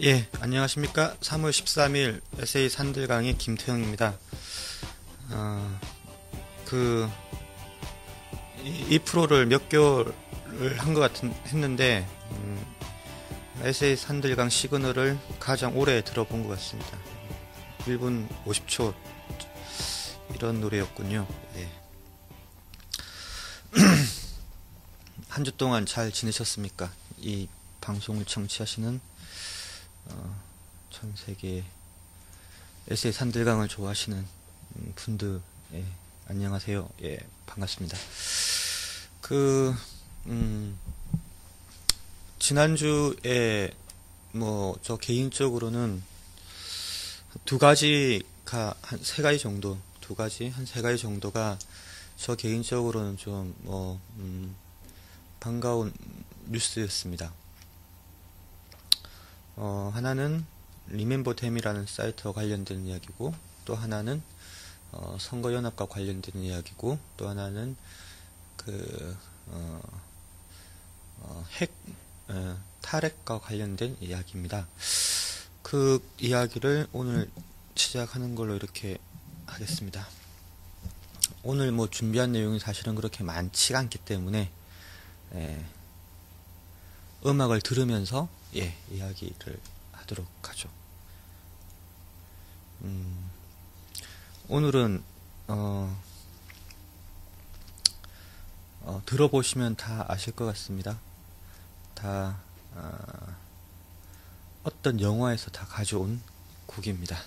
예, 안녕하십니까. 3월 13일 에세이 산들강의 김태형입니다. 이 프로를 몇 개월을 한 것 했는데, 에세이 산들강 시그널을 가장 오래 들어본 것 같습니다. 1분 50초, 이런 노래였군요. 예. 한 주 동안 잘 지내셨습니까? 이 방송을 청취하시는 전 세계 에세이 산들강을 좋아하시는 분들, 예, 안녕하세요. 예, 반갑습니다. 지난주에 저 개인적으로는 한 세 가지 정도가 저 개인적으로는 좀 반가운 뉴스였습니다. 하나는 리멤버댐이라는 사이트와 관련된 이야기고, 또 하나는 선거연합과 관련된 이야기고, 또 하나는 탈핵과 관련된 이야기입니다. 그 이야기를 오늘 시작하는 걸로 이렇게 하겠습니다. 오늘 준비한 내용이 사실은 그렇게 많지가 않기 때문에 음악을 들으면서 이야기를 하도록 하죠. 오늘은 들어보시면 다 아실 것 같습니다. 다 어떤 영화에서 다 가져온 곡입니다.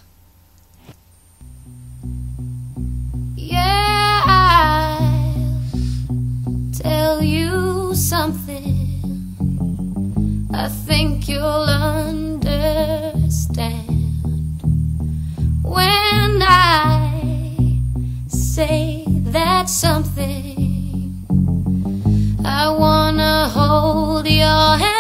Yeah, I'll tell you something. I think you'll understand when I say that something. I wanna hold your hand.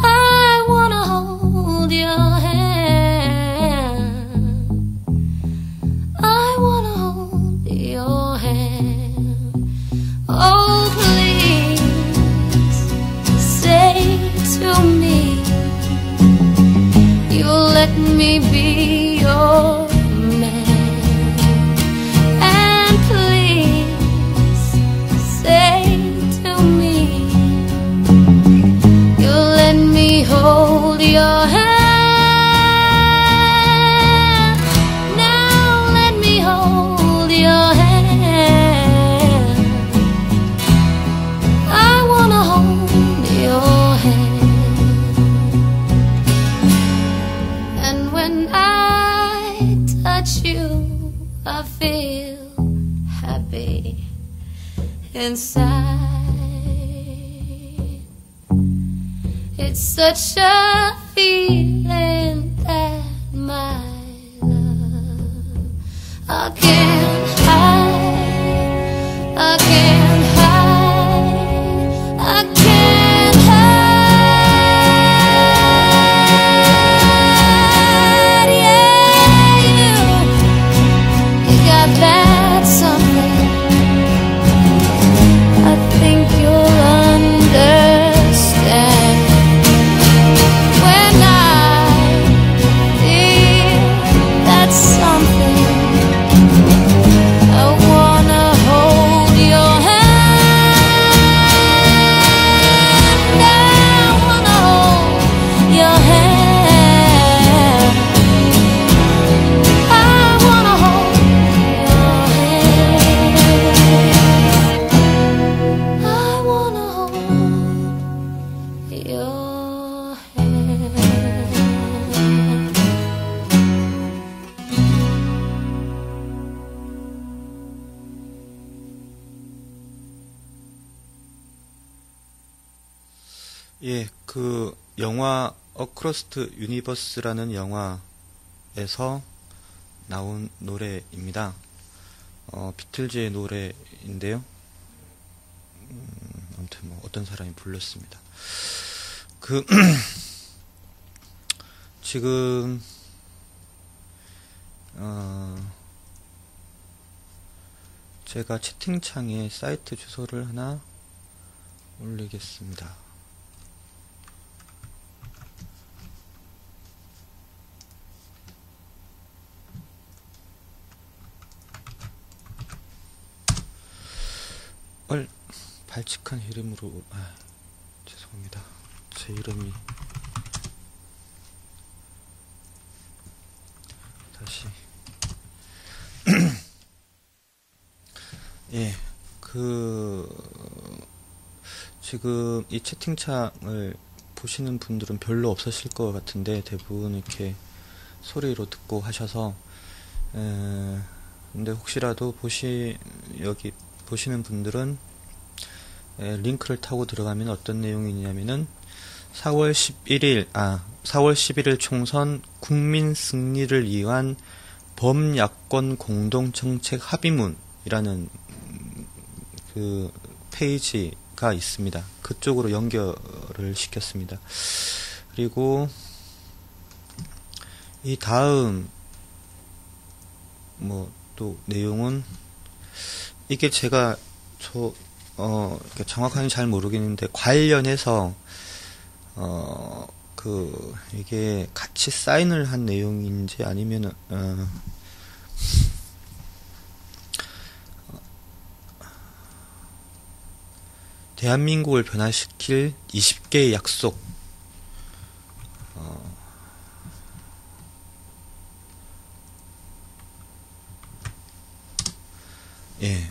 I wanna hold your hand. I wanna hold your hand. Oh, please say to me you'll let me be your man. And please say to me you'll let me hold your hand. Now let me hold your hand. I wanna hold your hand. And when I touch you, I feel happy inside. It's such a feeling that my love I can't hide. I can't hide. I can't hide. Yeah, you got that something. I think you'll understand when I feel that something. I wanna hold your hand. I wanna hold your hand. I wanna hold your hand. I wanna hold your hand. 예, 영화 어크로스트 유니버스라는 영화에서 나온 노래입니다. 비틀즈의 노래인데요. 아무튼 어떤 사람이 불렀습니다. 지금 제가 채팅창에 사이트 주소를 하나 올리겠습니다. 발칙한 이름으로, 죄송합니다. 제 이름이 다시 예, 지금 이 채팅창을 보시는 분들은 별로 없으실 것 같은데 대부분 이렇게 소리로 듣고 하셔서 근데 혹시라도 여기 보시는 분들은 링크를 타고 들어가면 어떤 내용이냐면은 4월 11일 총선 국민 승리를 위한 범야권 공동정책 합의문이라는 그 페이지가 있습니다. 그쪽으로 연결을 시켰습니다. 그리고 이 다음 또 내용은 이게 제가 정확하게 잘 모르겠는데 관련해서 이게 같이 사인을 한 내용인지 아니면은 대한민국을 변화시킬 20개의 약속. 예.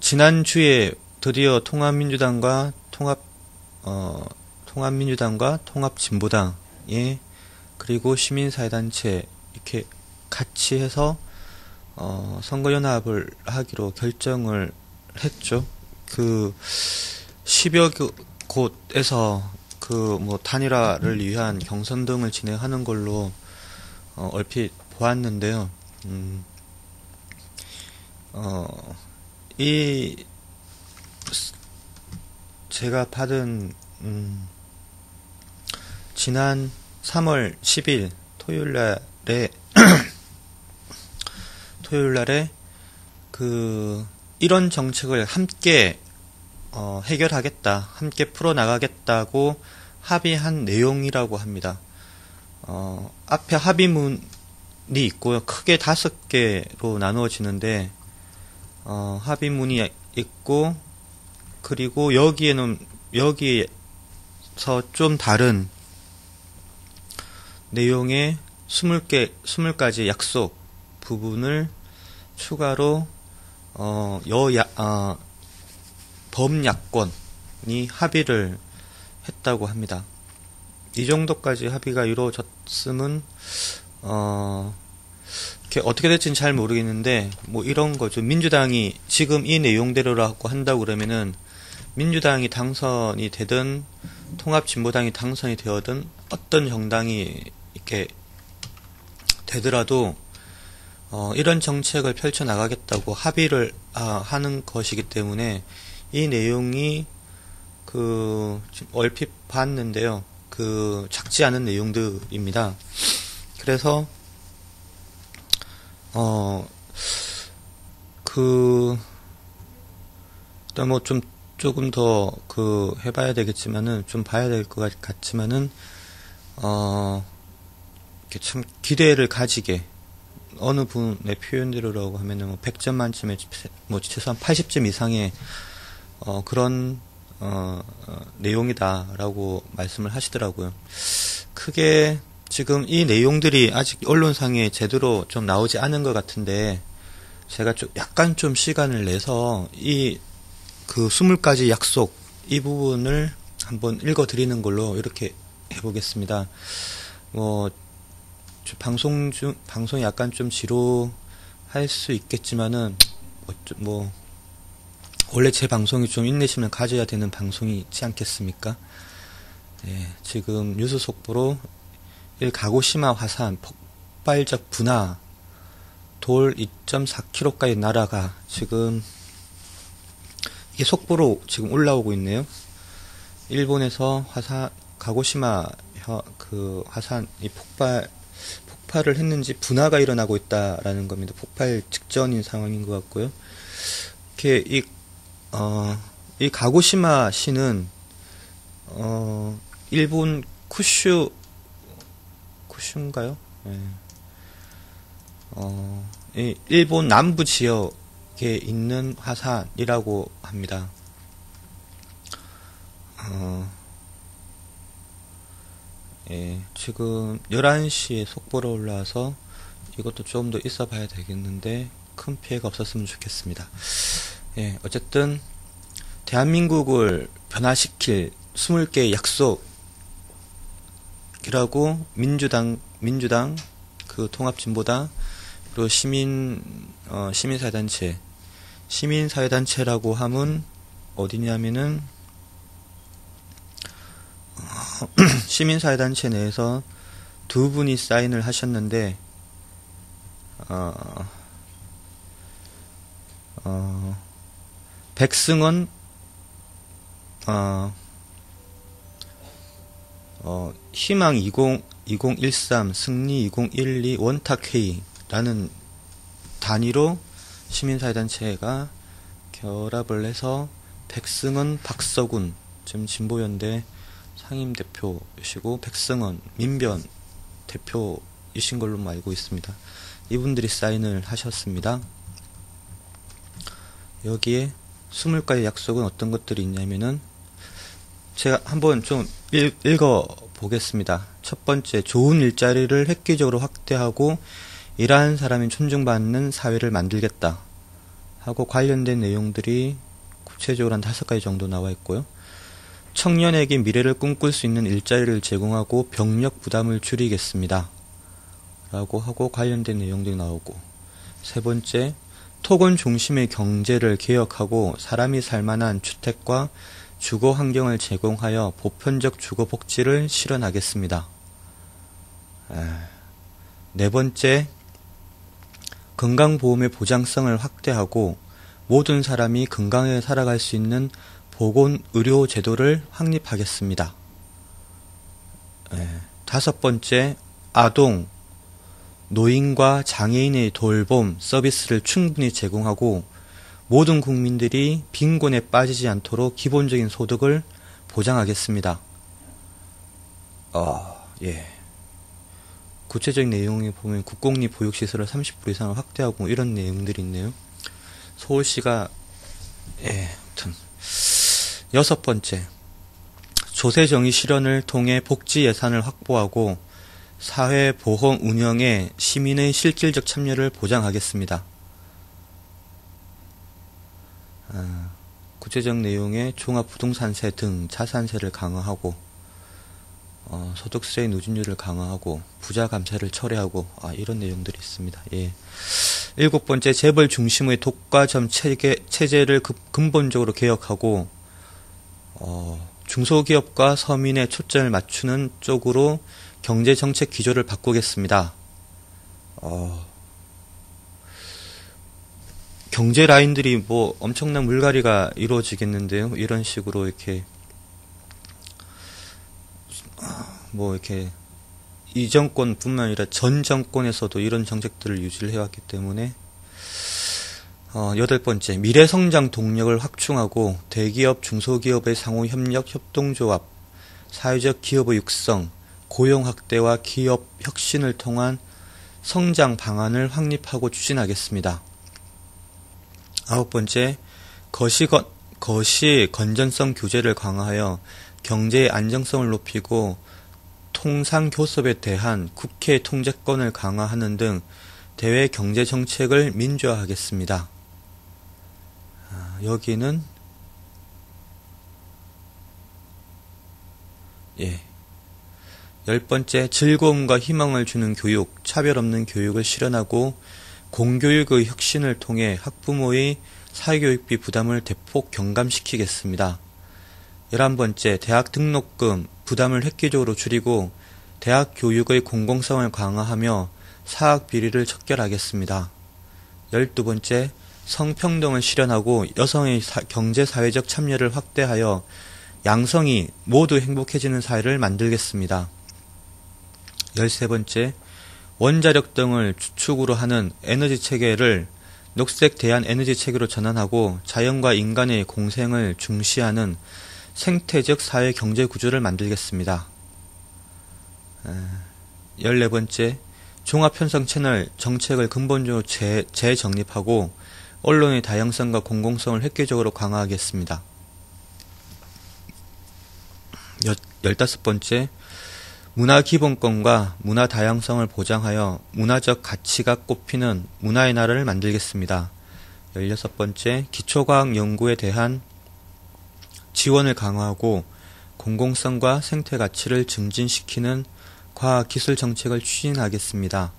지난주에 드디어 통합민주당과 통합진보당, 그리고 시민사회단체, 이렇게 같이 해서, 선거연합을 하기로 결정을 했죠. 10여 곳에서 단일화를 위한 경선 등을 진행하는 걸로, 얼핏 보았는데요. 제가 받은, 지난 3월 10일 토요일 날에 이런 정책을 함께 해결하겠다, 함께 풀어나가겠다고 합의한 내용이라고 합니다. 앞에 합의문이 있고요. 크게 5개로 나누어지는데, 합의문이 있고, 그리고 여기에서 좀 다른 내용의 20가지 약속 부분을 추가로, 범야권이 합의를 했다고 합니다. 이 정도까지 합의가 이루어졌음은, 어떻게 될지는 잘 모르겠는데, 이런 거죠. 민주당이 지금 이 내용대로라고 한다고 그러면은, 민주당이 당선이 되든, 통합진보당이 당선이 되어든, 어떤 정당이 이렇게 되더라도, 이런 정책을 펼쳐나가겠다고 합의를 하는 것이기 때문에, 이 내용이, 지금 얼핏 봤는데요. 작지 않은 내용들입니다. 그래서, 일단 조금 더 해봐야 되겠지만은, 좀 봐야 될 것 같지만은, 이렇게 참 기대를 가지게, 어느 분의 표현대로라고 하면은 100점 만점에 최소한 80점 이상의 그런 내용이다라고 말씀을 하시더라고요. 크게 지금 이 내용들이 아직 언론상에 제대로 좀 나오지 않은 것 같은데, 제가 약간 좀 시간을 내서 20가지 약속 이 부분을 한번 읽어드리는 걸로 이렇게 해보겠습니다. 방송이 약간 좀 지루할 수 있겠지만은, 원래 제 방송이 좀 인내심을 가져야 되는 방송이 있지 않겠습니까? 예, 지금 뉴스 속보로 가고시마 화산 폭발적 분화, 돌 2.4km까지 날아가, 지금 이게 속보로 지금 올라오고 있네요. 일본에서 가고시마 화산이 폭발을 했는지 분화가 일어나고 있다라는 겁니다. 폭발 직전인 상황인 것 같고요. 이렇게 이 가고시마 시는 일본 쿠슈인가요? 네. 이 일본 남부 지역에 있는 화산이라고 합니다. 예, 지금 11시에 속보로 올라와서 이것도 조금 더 있어 봐야 되겠는데 큰 피해가 없었으면 좋겠습니다. 예, 어쨌든 대한민국을 변화시킬 20개의 약속이라고 민주당 그 통합진보당 그리고 시민사회단체라고 하면 어디냐면은 시민사회단체 내에서 두 분이 사인을 하셨는데 백승원 희망 2013 승리 2012 원탁회의라는 단위로 시민사회단체가 결합을 해서 백승원 박서군 지금 진보연대 상임대표이시고 백승원 민변 대표이신 걸로 알고 있습니다. 이분들이 사인을 하셨습니다. 여기에 20가지 약속은 어떤 것들이 있냐면은 제가 한번 좀 읽어 보겠습니다. 첫 번째, 좋은 일자리를 획기적으로 확대하고 일하는 사람이 존중받는 사회를 만들겠다 하고 관련된 내용들이 구체적으로 한 5가지 정도 나와 있고요. 청년에게 미래를 꿈꿀 수 있는 일자리를 제공하고 병력 부담을 줄이겠습니다 라고 하고 관련된 내용들이 나오고, 세 번째, 토건 중심의 경제를 개혁하고 사람이 살만한 주택과 주거 환경을 제공하여 보편적 주거 복지를 실현하겠습니다. 네 번째, 건강보험의 보장성을 확대하고 모든 사람이 건강하게 살아갈 수 있는 보건의료 제도를 확립하겠습니다. 다섯 번째, 아동, 노인과 장애인의 돌봄 서비스를 충분히 제공하고 모든 국민들이 빈곤에 빠지지 않도록 기본적인 소득을 보장하겠습니다. 예. 구체적인 내용에 보면 국공립 보육시설을 30% 이상을 확대하고 이런 내용들이 있네요. 서울시가 아무튼 여섯 번째, 조세정의 실현을 통해 복지 예산을 확보하고 사회보험 운영에 시민의 실질적 참여를 보장하겠습니다. 구체적 내용에 종합부동산세 등 자산세를 강화하고 소득세의 누진율을 강화하고 부자 감세를 철회하고 이런 내용들이 있습니다. 예. 일곱 번째, 재벌 중심의 독과점 체제를 근본적으로 개혁하고 중소기업과 서민의 초점을 맞추는 쪽으로 경제정책 기조를 바꾸겠습니다. 경제 라인들이 뭐 엄청난 물갈이가 이루어지겠는데요. 이런 식으로 이렇게 이렇게 이 정권뿐만 아니라 전 정권에서도 이런 정책들을 유지를 해왔기 때문에 여덟 번째, 미래 성장 동력을 확충하고 대기업, 중소기업의 상호 협력, 협동조합, 사회적 기업의 육성, 고용 확대와 기업 혁신을 통한 성장 방안을 확립하고 추진하겠습니다. 아홉 번째, 거시 건전성 규제를 강화하여 경제의 안정성을 높이고 통상교섭에 대한 국회 통제권을 강화하는 등 대외 경제 정책을 민주화하겠습니다. 여기는 열 번째, 즐거움과 희망을 주는 교육, 차별 없는 교육을 실현하고 공교육의 혁신을 통해 학부모의 사교육비 부담을 대폭 경감시키겠습니다. 11번째, 대학 등록금 부담을 획기적으로 줄이고 대학 교육의 공공성을 강화하며 사학 비리를 척결하겠습니다. 12번째, 성평등을 실현하고 여성의 경제사회적 참여를 확대하여 양성이 모두 행복해지는 사회를 만들겠습니다. 13번째, 원자력 등을 주축으로 하는 에너지 체계를 녹색 대안 에너지 체계로 전환하고 자연과 인간의 공생을 중시하는 생태적 사회 경제 구조를 만들겠습니다. 14번째, 종합편성 채널 정책을 근본적으로 재정립하고 언론의 다양성과 공공성을 획기적으로 강화하겠습니다. 15번째, 문화기본권과 문화 다양성을 보장하여 문화적 가치가 꼽히는 문화의 나라를 만들겠습니다. 16번째, 기초과학 연구에 대한 지원을 강화하고 공공성과 생태 가치를 증진시키는 과학기술 정책을 추진하겠습니다.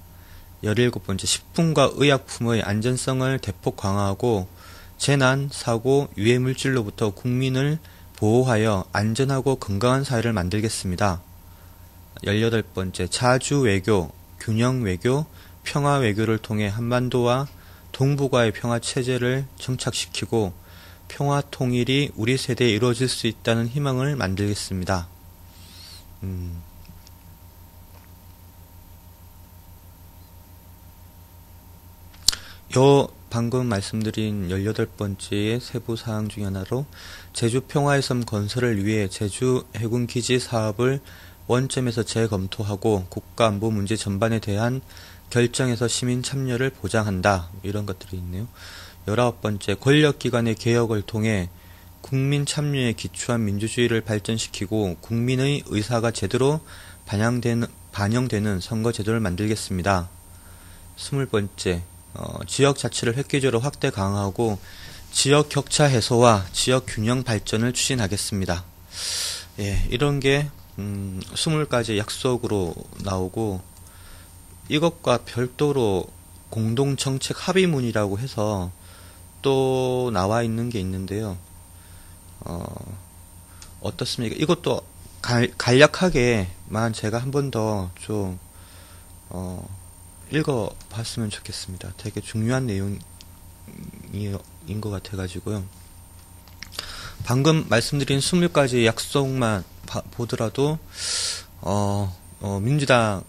17번째, 식품과 의약품의 안전성을 대폭 강화하고 재난, 사고, 유해물질로부터 국민을 보호하여 안전하고 건강한 사회를 만들겠습니다. 18번째, 자주 외교, 균형 외교, 평화 외교를 통해 한반도와 동북아의 평화 체제를 정착시키고 평화 통일이 우리 세대에 이루어질 수 있다는 희망을 만들겠습니다. 방금 말씀드린 18번째의 세부사항 중 하나로 제주 평화의 섬 건설을 위해 제주 해군기지 사업을 원점에서 재검토하고 국가안보 문제 전반에 대한 결정에서 시민 참여를 보장한다. 이런 것들이 있네요. 19번째, 권력기관의 개혁을 통해 국민 참여에 기초한 민주주의를 발전시키고 국민의 의사가 제대로 반영되는 선거제도를 만들겠습니다. 20번째, 지역 자치를 획기적으로 확대 강화하고 지역 격차 해소와 지역 균형 발전을 추진하겠습니다. 예, 이런 게 20가지 약속으로 나오고 이것과 별도로 공동정책 합의문이라고 해서 또 나와 있는 게 있는데요. 어떻습니까? 이것도 간략하게만 제가 한 번 더 좀 읽어봤으면 좋겠습니다. 되게 중요한 내용인 것 같아가지고요. 방금 말씀드린 20가지 약속만 보더라도 민주당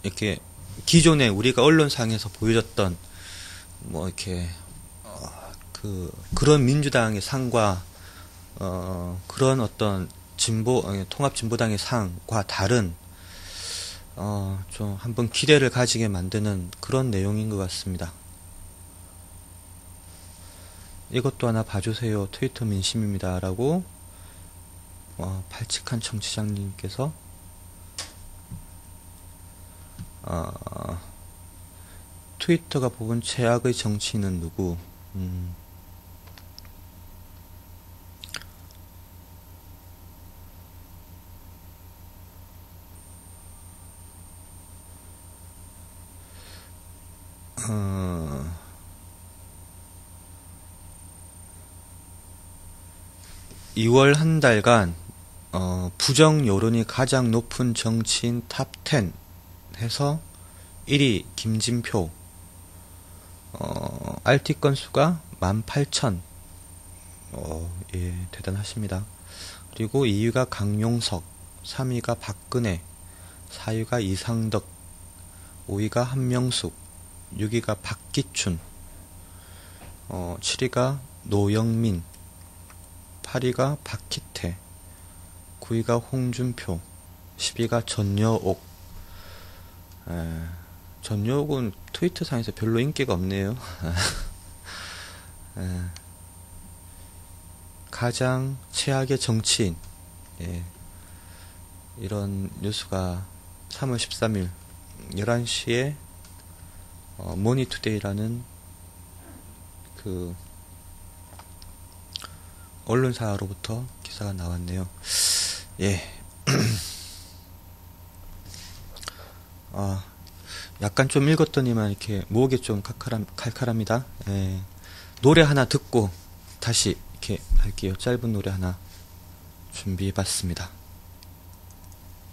이렇게 기존에 우리가 언론상에서 보여줬던 뭐 이렇게 그런 민주당의 상과 그런 어떤 통합진보당의 상과 다른 좀 한번 기대를 가지게 만드는 그런 내용인 것 같습니다. 이것도 하나 봐주세요. 트위터 민심입니다. 라고 발칙한 청취자님께서 트위터가 뽑은 최악의 정치인은 누구? (2월) 한 달간 부정 여론이 가장 높은 정치인 탑10 해서 1위 김진표, RT 건수가 18,000. 예, 대단하십니다. 그리고 2위가 강용석, 3위가 박근혜, 4위가 이상덕, 5위가 한명숙, 6위가 박기춘, 7위가 노영민, 8위가 박희태, 9위가 홍준표, 10위가 전여옥. 전여옥은 트위터상에서 별로 인기가 없네요. 가장 최악의 정치인. 예. 이런 뉴스가 3월 13일 11시에 머니투데이라는 그 언론사로부터 기사가 나왔네요. 예. 약간 좀 읽었더니만 이렇게 목이 좀 칼칼합니다. 예. 노래 하나 듣고 다시 이렇게 할게요. 짧은 노래 하나 준비해봤습니다.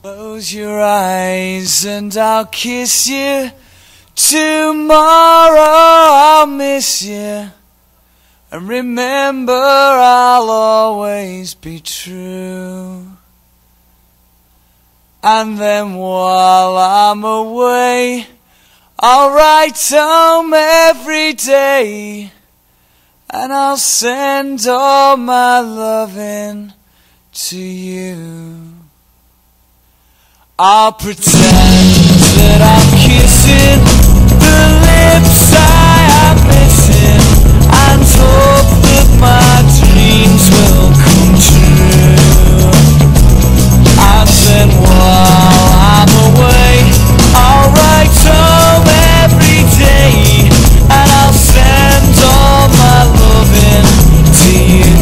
Close your eyes and I'll kiss you. Tomorrow I'll miss you. And remember I'll always be true. And then while I'm away, I'll write home every day. And I'll send all my loving to you. I'll pretend that I'm kissing missing, and hope that my dreams will come true. And then while I'm away, I'll write home every day, and I'll send all my loving to you.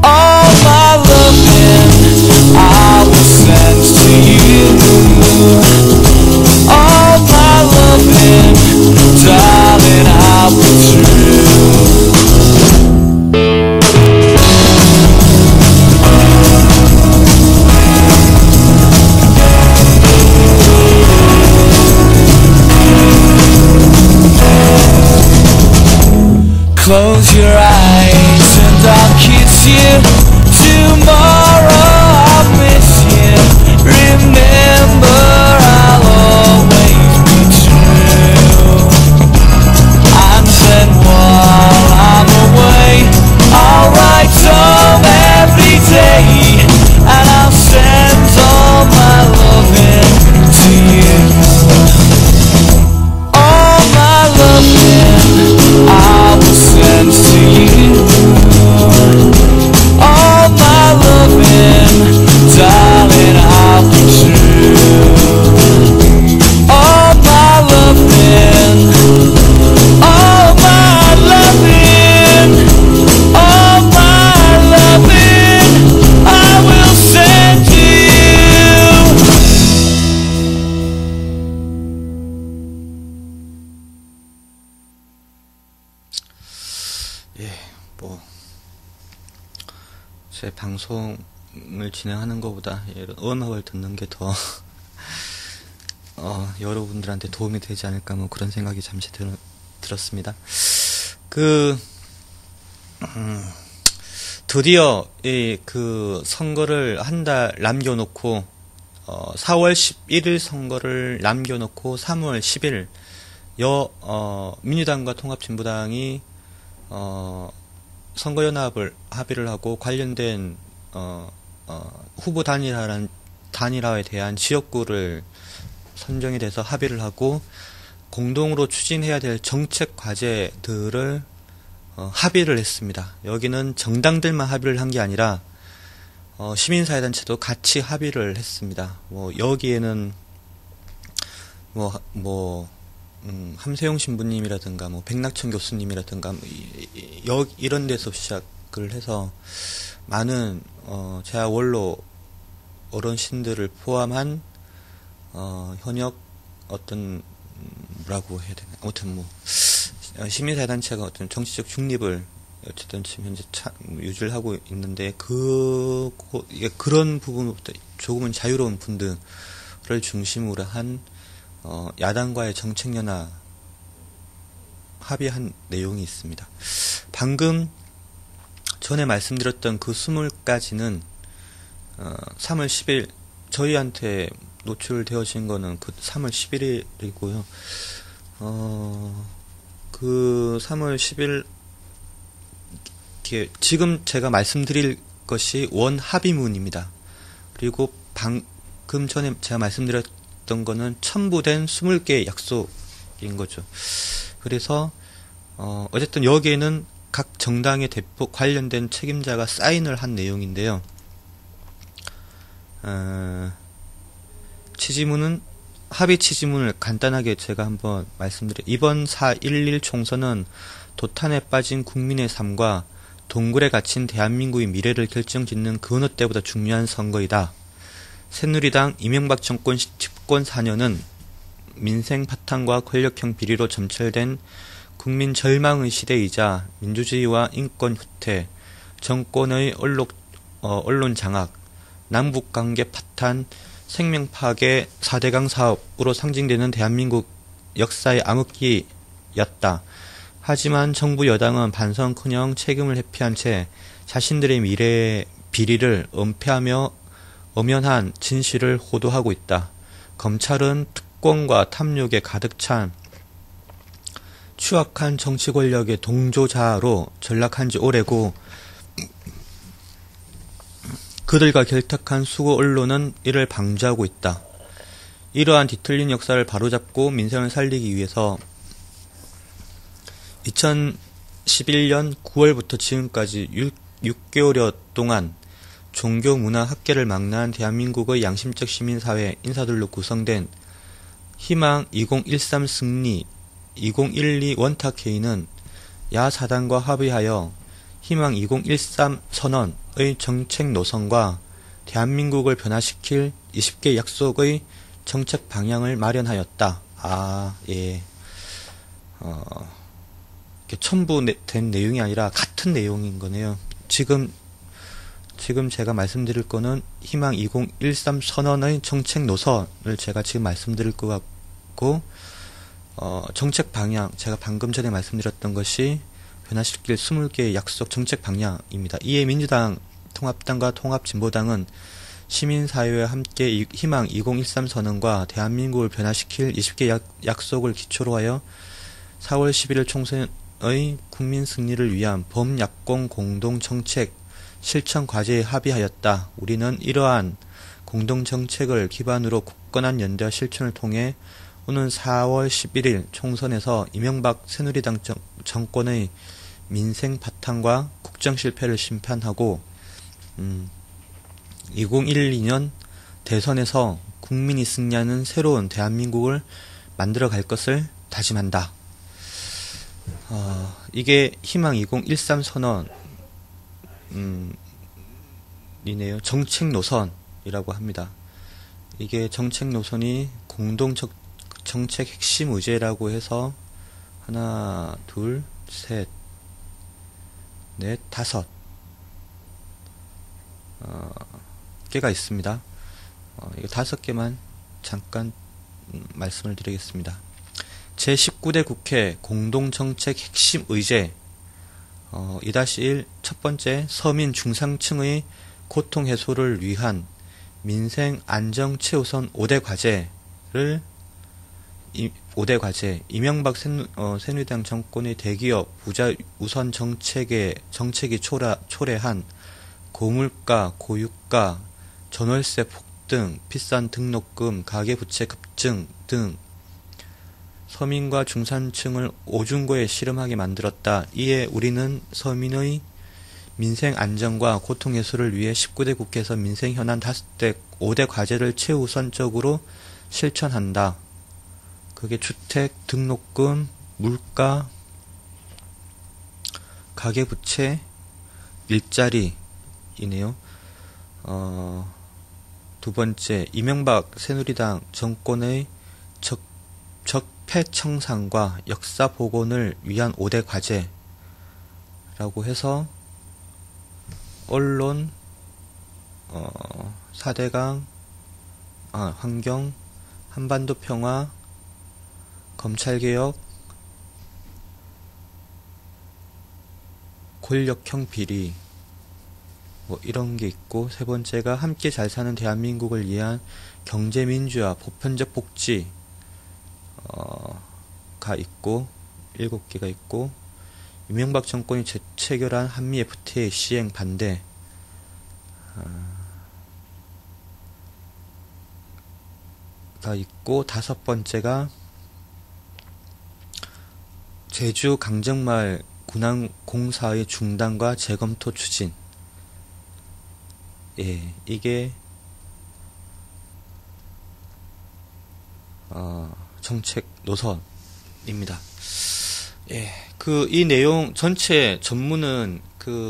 All my loving I will send to you. All my loving, darling, I'll be true. Close your eyes and I'll kiss you. Tomorrow I'll miss you. Remember, I'll always be true. And then while I'm away, I'll write home every day, and I'll send all my loving to you. All my loving I will send to you. All my loving, darling, I'll be true. All my loving, all my loving, all my loving, I will send to you. 제 방송을 진행하는 것보다 이런 음악을 듣는 게 더 여러분들한테 도움이 되지 않을까 뭐 그런 생각이 잠시 들었습니다. 드디어 그 선거를 한 달 남겨놓고 4월 11일 선거를 남겨놓고 3월 10일 민주당과 통합진보당이 선거연합을 합의를 하고 관련된 후보 단일화에 대한 지역구를 선정이 돼서 합의를 하고 공동으로 추진해야 될 정책 과제들을 합의를 했습니다. 여기는 정당들만 합의를 한 게 아니라 시민사회단체도 같이 합의를 했습니다. 여기에는 함세용 신부님이라든가 백낙천 교수님이라든가 이런 데서 시작을 해서 많은 재하 원로 어르신들을 포함한 현역 어떤 뭐라고 해야 되나 아무튼 시민사회단체가 어떤 정치적 중립을 어쨌든 지금 현재 유지를 하고 있는데 그런 부분부터 조금은 자유로운 분들을 중심으로 한 야당과의 정책연합 합의한 내용이 있습니다. 방금 전에 말씀드렸던 그 20가지는 3월 10일 저희한테 노출되어진 거는 그 3월 11일이고요. 그 3월 10일 지금 제가 말씀드릴 것이 원합의문입니다. 그리고 방금 전에 제가 말씀드렸던 거는 첨부된 20개의 약속인 거죠. 그래서 어쨌든 여기에는 각 정당의 대표 관련된 책임자가 사인을 한 내용인데요. 합의 취지문을 간단하게 제가 한번 말씀드려요. 이번 4.11 총선은 도탄에 빠진 국민의 삶과 동굴에 갇힌 대한민국의 미래를 결정짓는 그 어느 때보다 중요한 선거이다. 새누리당 이명박 정권 집권 4년은 민생 파탄과 권력형 비리로 점철된 국민 절망의 시대이자 민주주의와 인권 후퇴, 정권의 언론 장악, 남북관계 파탄, 생명 파괴 4대강 사업으로 상징되는 대한민국 역사의 암흑기였다. 하지만 정부 여당은 반성커녕 책임을 회피한 채 자신들의 미래의 비리를 은폐하며 엄연한 진실을 호도하고 있다. 검찰은 특권과 탐욕에 가득 찬 추악한 정치 권력의 동조자로 전락한 지 오래고 그들과 결탁한 수구 언론은 이를 방조하고 있다. 이러한 뒤틀린 역사를 바로잡고 민생을 살리기 위해서 2011년 9월부터 지금까지 6개월여 동안 종교 문화 학계를 망라한 대한민국의 양심적 시민사회 인사들로 구성된 희망 2013 승리 2012 원탁회의는 야사당과 합의하여 희망 2013 선언의 정책 노선과 대한민국을 변화시킬 20개 약속의 정책 방향을 마련하였다. 예. 이렇게 첨부된 내용이 아니라 같은 내용인 거네요. 지금 제가 말씀드릴 거는 희망 2013 선언의 정책 노선을 제가 지금 말씀드릴 것 같고, 정책 방향, 제가 방금 전에 말씀드렸던 것이 변화시킬 20개의 약속 정책 방향입니다. 이에 민주당, 통합당과 통합진보당은 시민사회와 함께 희망 2013 선언과 대한민국을 변화시킬 20개 약속을 기초로 하여 4월 11일 총선의 국민 승리를 위한 범야권 공동정책 실천 과제에 합의하였다. 우리는 이러한 공동정책을 기반으로 굳건한 연대와 실천을 통해 오는 4월 11일 총선에서 이명박 새누리당 정권의 민생 바탕과 국정 실패를 심판하고 2012년 대선에서 국민이 승리하는 새로운 대한민국을 만들어 갈 것을 다짐한다. 이게 희망 2013 선언 이네요. 정책 노선이라고 합니다. 이게 정책 노선이 공동 정책 핵심 의제라고 해서 하나, 둘, 셋, 넷, 5 개가 있습니다. 이거 5개만 잠깐 말씀을 드리겠습니다. 제19대 국회 공동정책 핵심 의제 2-1 첫 번째, 서민 중상층의 고통 해소를 위한 민생 안정 최우선 5대 과제를 5대 과제, 이명박 새누리당 정권의 대기업 부자 우선 정책이 초래한 고물가, 고유가, 전월세 폭등, 비싼 등록금, 가계부채 급증 등 서민과 중산층을 오중고에 실험하게 만들었다. 이에 우리는 서민의 민생 안정과 고통 해소를 위해 19대 국회에서 민생 현안 5대 과제를 최우선적으로 실천한다. 그게 주택, 등록금, 물가, 가계부채, 일자리이네요. 두 번째, 이명박 새누리당 정권의 적폐청산과 역사 복원을 위한 5대 과제라고 해서 언론, 4대강, 환경, 한반도 평화, 검찰개혁, 권력형 비리 이런 게 있고, 세 번째가 함께 잘 사는 대한민국을 위한 경제민주화, 보편적 복지 가 있고 7개가 있고, 이명박 정권이 체결한 한미 FTA 시행 반대 가 있고, 5번째가 제주 강정마을 군항 공사의 중단과 재검토 추진. 예, 이게 정책 노선입니다. 예, 이 내용 전체 전문은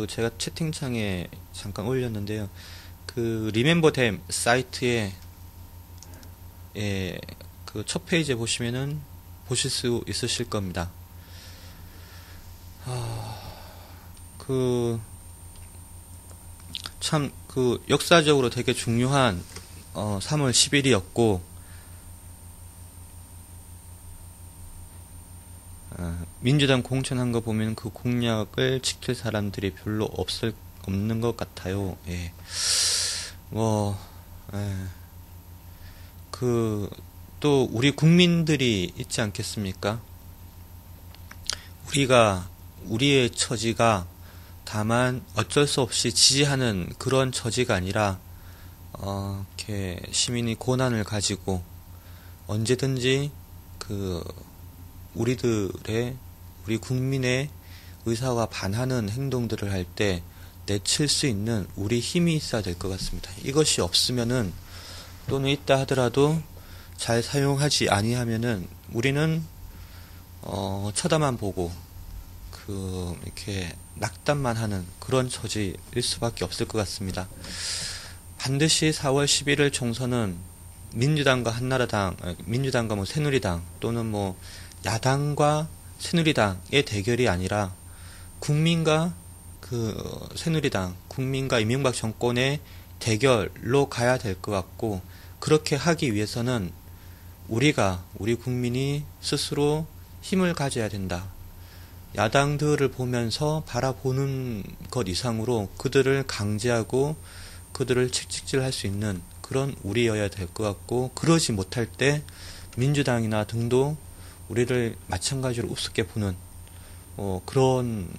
제가 채팅창에 잠깐 올렸는데요. 리멤버댐 사이트에 첫 페이지에 보시면은 보실 수 있으실 겁니다. 참 역사적으로 되게 중요한 3월 10일이었고, 민주당 공천한 거 보면 그 공약을 지킬 사람들이 별로 없는 것 같아요. 예. 또 우리 국민들이 있지 않겠습니까? 우리의 처지가 다만 어쩔 수 없이 지지하는 그런 처지가 아니라, 이렇게 시민이 고난을 가지고 언제든지 우리들의 우리 국민의 의사와 반하는 행동들을 할 때 내칠 수 있는 우리 힘이 있어야 될 것 같습니다. 이것이 없으면은 또는 있다 하더라도 잘 사용하지 아니하면은 우리는 쳐다만 보고 이렇게 낙담만 하는 그런 처지일 수밖에 없을 것 같습니다. 반드시 4월 11일 총선은 민주당과 한나라당, 민주당과 뭐 새누리당 또는 뭐 야당과 새누리당의 대결이 아니라 국민과 새누리당, 국민과 이명박 정권의 대결로 가야 될 것 같고, 그렇게 하기 위해서는 우리 국민이 스스로 힘을 가져야 된다. 야당들을 보면서 바라보는 것 이상으로 그들을 강제하고 그들을 책찍질할 수 있는 그런 우리여야 될 것 같고, 그러지 못할 때 민주당이나 등도 우리를 마찬가지로 우습게 보는 그런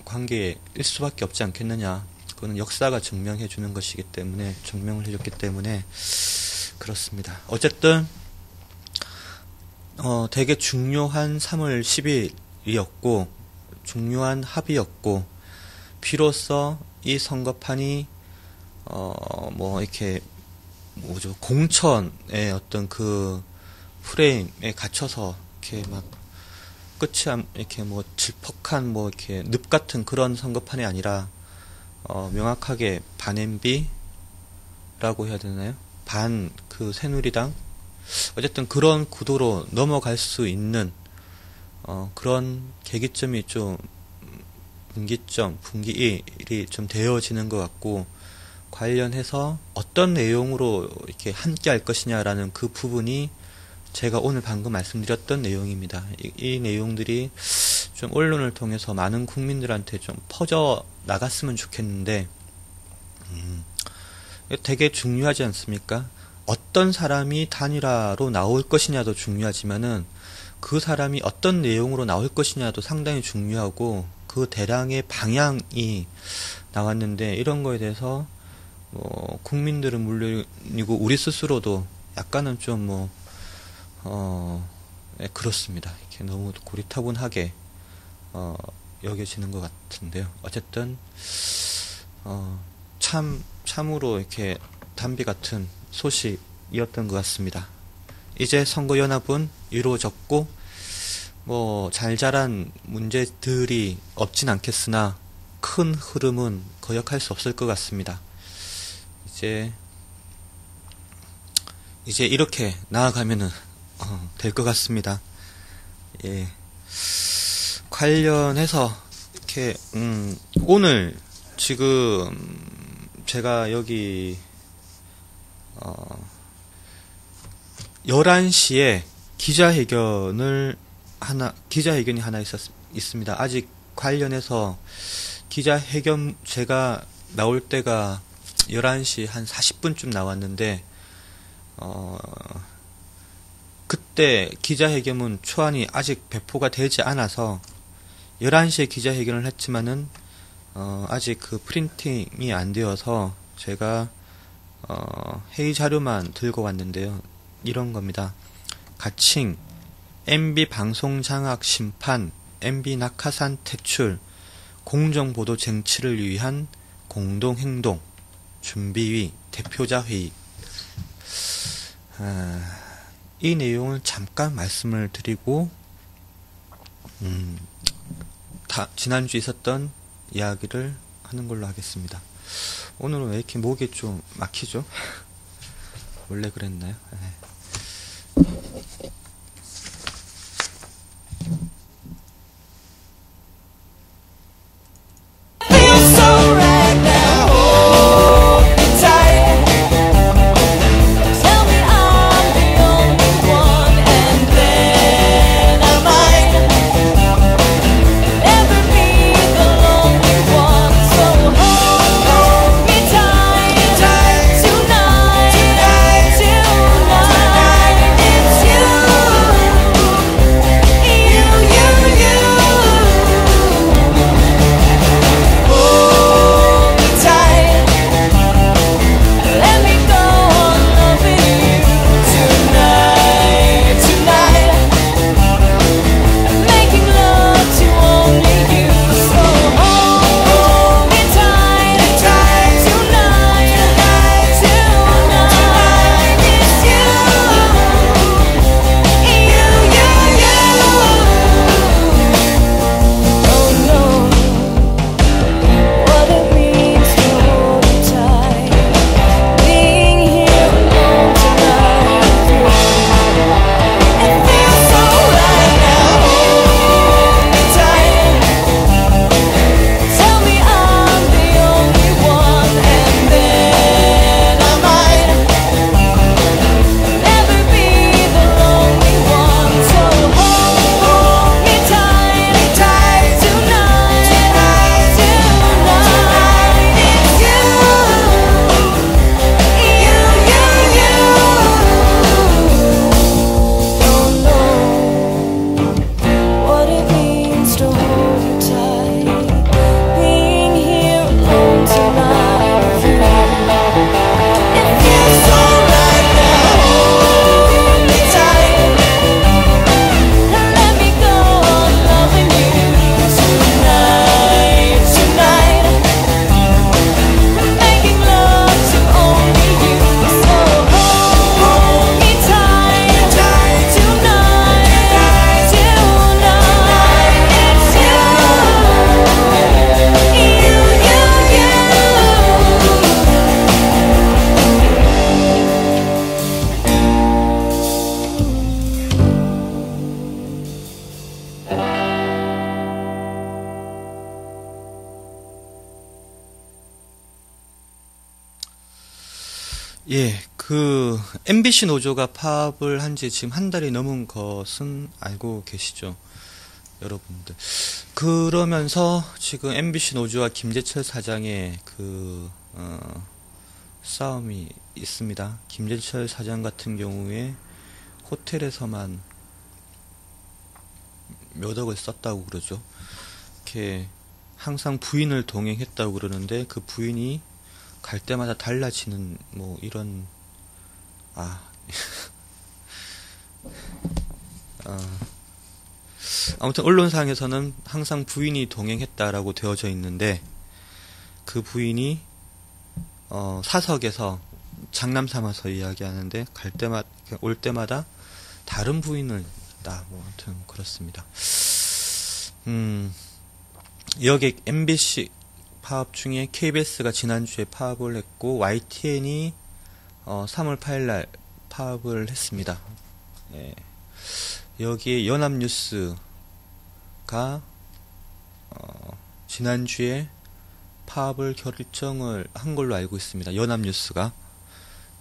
관계일 수밖에 없지 않겠느냐. 그거는 역사가 증명해 주는 것이기 때문에, 증명을 해줬기 때문에 그렇습니다. 어쨌든 되게 중요한 3월 10일이었고 중요한 합의였고, 비로소 이 선거판이 이렇게 공천의 어떤 그 프레임에 갇혀서 이렇게 막 끝이 이렇게 질퍽한 이렇게 늪 같은 그런 선거판이 아니라 명확하게 반 MB라고 해야 되나요? 반 새누리당, 어쨌든 그런 구도로 넘어갈 수 있는 그런 계기점이 좀 분기일이 좀 되어지는 것 같고, 관련해서 어떤 내용으로 이렇게 함께 할 것이냐라는 그 부분이 제가 오늘 방금 말씀드렸던 내용입니다. 이 내용들이 좀 언론을 통해서 많은 국민들한테 좀 퍼져 나갔으면 좋겠는데, 되게 중요하지 않습니까? 어떤 사람이 단일화로 나올 것이냐도 중요하지만은 그 사람이 어떤 내용으로 나올 것이냐도 상당히 중요하고, 그 대량의 방향이 나왔는데, 이런 거에 대해서 국민들은 물론이고 우리 스스로도 약간은 좀 그렇습니다. 이렇게 너무 고리타분하게 여겨지는 것 같은데요. 어쨌든 참으로 이렇게 담비 같은 소식이었던 것 같습니다. 이제 선거연합은 이루어졌고 잘 자란 문제들이 없진 않겠으나 큰 흐름은 거역할 수 없을 것 같습니다. 이제 이렇게 나아가면은 될 것 같습니다. 예. 관련해서 이렇게 오늘 지금 제가 여기 11시에 기자회견이 하나 있습니다. 아직 관련해서 기자회견 제가 나올 때가 11시 한 40분쯤 나왔는데 그때 기자회견문 초안이 아직 배포가 되지 않아서 11시에 기자회견을 했지만은 아직 그 프린팅이 안 되어서 제가 회의 자료만 들고 왔는데요. 이런 겁니다. 가칭, MB 방송 장악 심판, MB 낙하산 퇴출, 공정보도 쟁취를 위한 공동행동, 준비위, 대표자 회의. 이 내용을 잠깐 말씀을 드리고 지난주 있었던 이야기를 하는 걸로 하겠습니다. 오늘은 왜 이렇게 목이 좀 막히죠? 원래 그랬나요? 네. 예, MBC 노조가 파업을 한 지 지금 한 달이 넘은 것은 알고 계시죠, 여러분들. 그러면서 지금 MBC 노조와 김재철 사장의 싸움이 있습니다. 김재철 사장 같은 경우에 호텔에서만 몇 억을 썼다고 그러죠. 이렇게 항상 부인을 동행했다고 그러는데 그 부인이 갈 때마다 달라지는 뭐 이런 아무튼 언론상에서는 항상 부인이 동행했다라고 되어져 있는데 그 부인이 사석에서 장남 삼아서 이야기하는데 올 때마다 다른 부인을 있다. 뭐 아무튼 그렇습니다. 여기 MBC 파업 중에 KBS가 지난주에 파업을 했고 YTN이 3월 8일날 파업을 했습니다. 예. 여기에 연합뉴스가 지난주에 파업을 결정을 한 걸로 알고 있습니다. 연합뉴스가.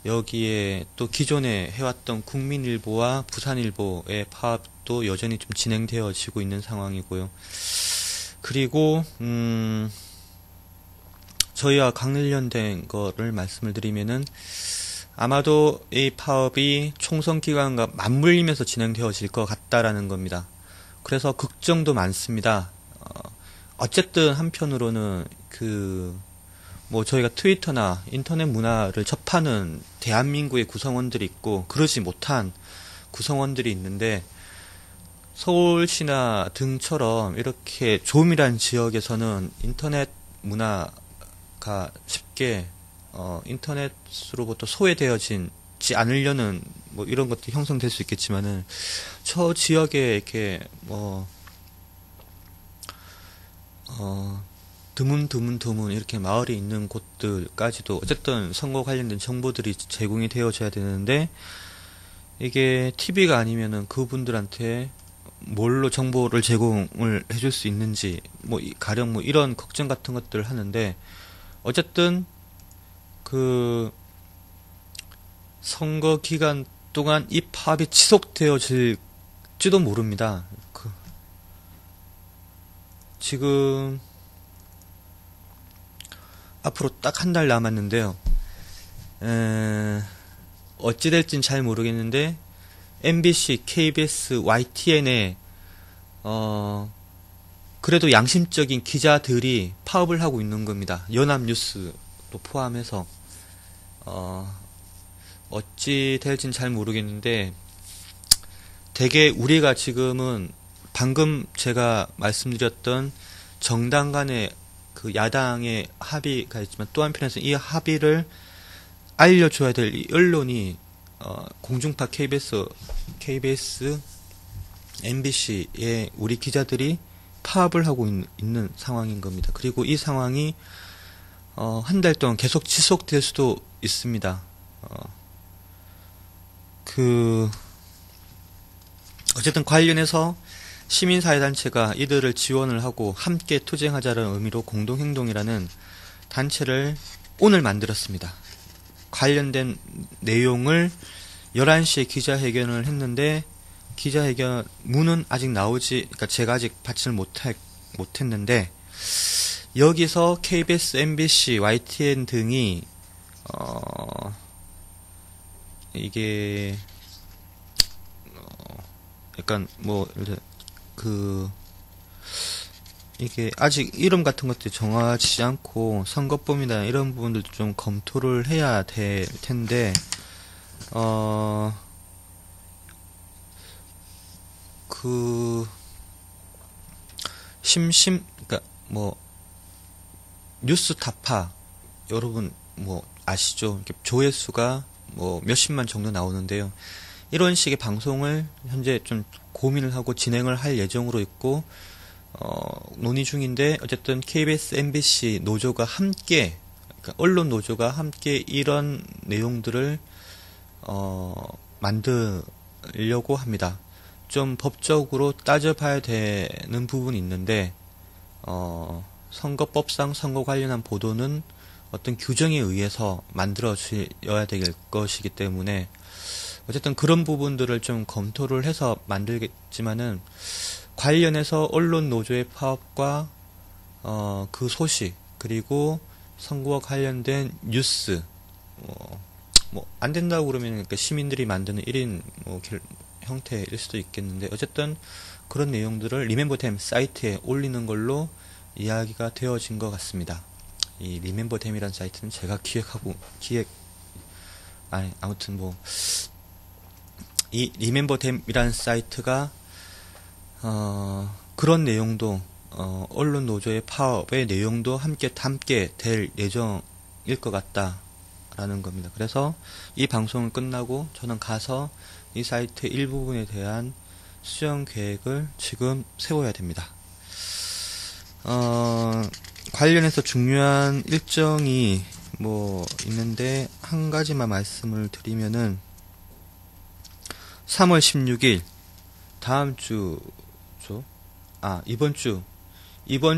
여기에 또 기존에 해왔던 국민일보와 부산일보의 파업도 여전히 좀 진행되어지고 있는 상황이고요. 그리고 저희와 관련된 거를 말씀을 드리면은 아마도 이 파업이 총선 기간과 맞물리면서 진행되어질 것 같다라는 겁니다. 그래서 걱정도 많습니다. 어쨌든 한편으로는 뭐 저희가 트위터나 인터넷 문화를 접하는 대한민국의 구성원들이 있고 그러지 못한 구성원들이 있는데 서울시나 등처럼 이렇게 조밀한 지역에서는 인터넷 문화가 쉽게 인터넷으로부터 소외되어지지 않으려는 뭐 이런 것도 형성될 수 있겠지만은 저 지역에 이렇게 드문 이렇게 마을이 있는 곳들까지도 어쨌든 선거 관련된 정보들이 제공이 되어져야 되는데 이게 TV가 아니면은 그분들한테 뭘로 정보를 제공을 해줄 수 있는지 뭐 가령 뭐 이런 걱정 같은 것들을 하는데 어쨌든 선거 기간 동안 이 파업이 지속되어질지도 모릅니다. 지금 앞으로 딱 한 달 남았는데요. 어찌 될진 잘 모르겠는데 MBC, KBS, YTN에 그래도 양심적인 기자들이 파업을 하고 있는 겁니다. 연합뉴스도 포함해서 어찌 될진 잘 모르겠는데 되게 우리가 지금은 방금 제가 말씀드렸던 정당 간의 야당의 합의가 있지만 또 한편에서 이 합의를 알려줘야 될 이 언론이 공중파 KBS, MBC에 우리 기자들이 파업을 하고 있는 상황인 겁니다. 그리고 이 상황이 한 달 동안 계속 지속될 수도 있습니다. 어쨌든 관련해서 시민사회단체가 이들을 지원을 하고 함께 투쟁하자는 의미로 공동행동이라는 단체를 오늘 만들었습니다. 관련된 내용을 11시에 기자회견을 했는데 기자회견 문은 아직 그러니까 제가 아직 받지를 못했는데 여기서 KBS, MBC, YTN 등이 이게 약간 이게 아직 이름 같은 것들이 정하지 않고 선거법이나 이런 부분들도 좀 검토를 해야 될 텐데 그러니까 뉴스타파 여러분 아시죠? 이렇게 조회수가 몇십만 정도 나오는데요. 이런 식의 방송을 현재 좀 고민을 하고 진행을 할 예정으로 있고 논의 중인데 어쨌든 KBS, MBC 노조가 함께 그러니까 언론 노조가 함께 이런 내용들을 만들려고 합니다. 좀 법적으로 따져봐야 되는 부분이 있는데 선거법상 선거 관련한 보도는 어떤 규정에 의해서 만들어져야 될 것이기 때문에 어쨌든 그런 부분들을 좀 검토를 해서 만들겠지만은 관련해서 언론 노조의 파업과 그 소식 그리고 선거와 관련된 뉴스 뭐 안 된다고 그러면 그러니까 시민들이 만드는 1인 형태일 수도 있겠는데 어쨌든 그런 내용들을 리멤버댐 사이트에 올리는 걸로 이야기가 되어진 것 같습니다. 이 리멤버댐이라는 사이트는 제가 아무튼 뭐 이 리멤버댐이라는 사이트가 그런 내용도 언론 노조의 파업의 내용도 함께 담게 될 예정일 것 같다라는 겁니다. 그래서 이 방송을 끝나고 저는 가서 이 사이트 일부분에 대한 수정 계획을 지금 세워야 됩니다. 관련해서 중요한 일정이 뭐 있는데 한 가지만 말씀을 드리면은 3월 16일 다음 주죠. 이번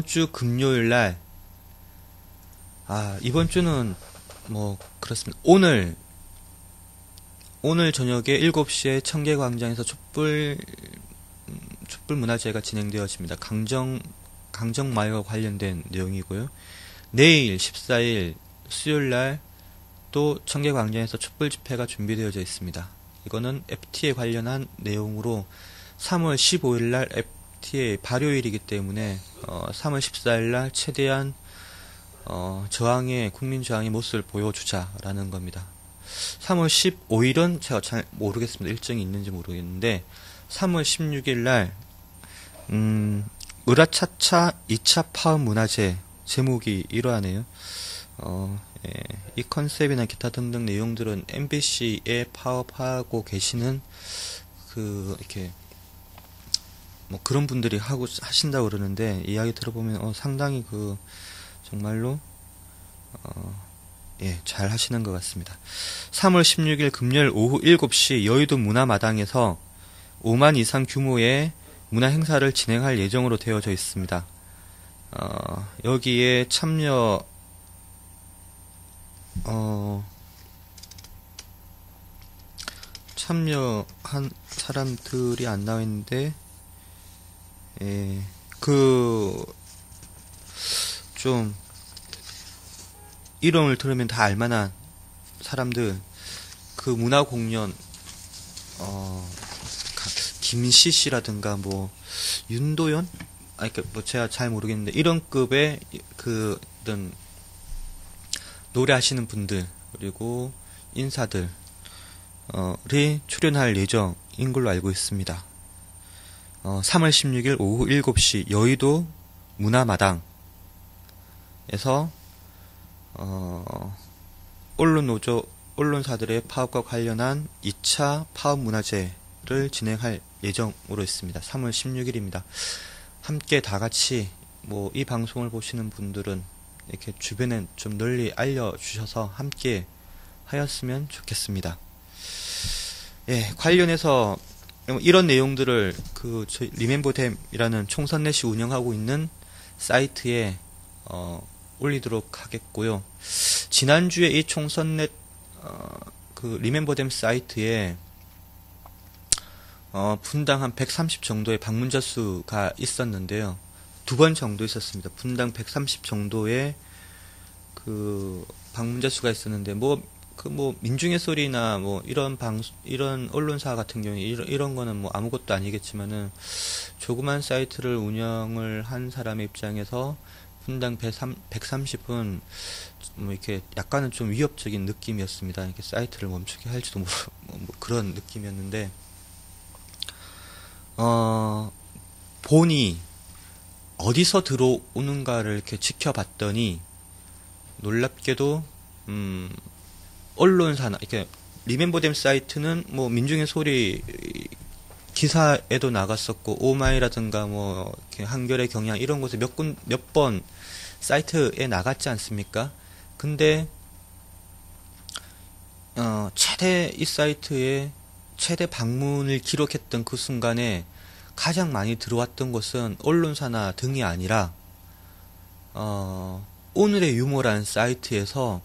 주 금요일 날 이번 주는 뭐 그렇습니다. 오늘 저녁에 7시에 청계광장에서 촛불 문화제가 진행되어집니다. 강정마을과 관련된 내용이고요. 내일 14일 수요일 날 또 청계광장에서 촛불 집회가 준비되어져 있습니다. 이거는 FTA에 관련한 내용으로 3월 15일 날 FTA 발효일이기 때문에 3월 14일 날 최대한 국민 저항의 모습을 보여주자라는 겁니다. 3월 15일은 제가 잘 모르겠습니다. 일정이 있는지 모르겠는데 3월 16일 날 으라차차 2차 파업 문화제 제목이 이러하네요. 이 컨셉이나 기타 등등 내용들은 MBC에 파업하고 계시는 이렇게 뭐 그런 분들이 하신다고 그러는데 이야기 들어보면 상당히 정말로 잘 하시는 것 같습니다. 3월 16일 금요일 오후 7시 여의도 문화마당에서 5만 이상 규모의 문화 행사를 진행할 예정으로 되어져 있습니다. 여기에 참여한 사람들이 안 나와 있는데, 좀, 이름을 들으면 다 알만한 사람들, 문화 공연, 김씨 씨라든가, 윤도현? 제가 잘 모르겠는데, 이런 급의, 어떤, 노래하시는 분들, 그리고 인사들이 출연할 예정인 걸로 알고 있습니다. 3월 16일 오후 7시 여의도 문화마당에서 언론사들의 파업과 관련한 2차 파업 문화제를 진행할 예정으로 있습니다. 3월 16일입니다. 함께 다 같이 이 방송을 보시는 분들은 이렇게 주변에 좀 널리 알려주셔서 함께 하였으면 좋겠습니다. 관련해서 이런 내용들을 저희 리멤버댐이라는 총선넷이 운영하고 있는 사이트에 올리도록 하겠고요. 지난주에 이 총선넷 리멤버댐 사이트에 분당 한 130 정도의 방문자 수가 있었는데요. 2번 정도 있었습니다. 분당 130 정도의 방문자 수가 있었는데 민중의 소리나 이런 언론사 같은 경우에 이런 거는 아무것도 아니겠지만은 조그만 사이트를 운영을 한 사람의 입장에서 분당 130은 이렇게 약간은 좀 위협적인 느낌이었습니다. 이렇게 사이트를 멈추게 할지도 그런 느낌이었는데 본이 어디서 들어오는가를 이렇게 지켜봤더니 놀랍게도 언론사나 이렇게 리멤버댐 사이트는 민중의 소리 기사에도 나갔었고 오마이라든가 이렇게 한겨레 경향 이런 곳에 몇 번 사이트에 나갔지 않습니까? 근데 이 사이트에 최대 방문을 기록했던 그 순간에 가장 많이 들어왔던 것은 언론사나 등이 아니라 오늘의 유머라는 사이트에서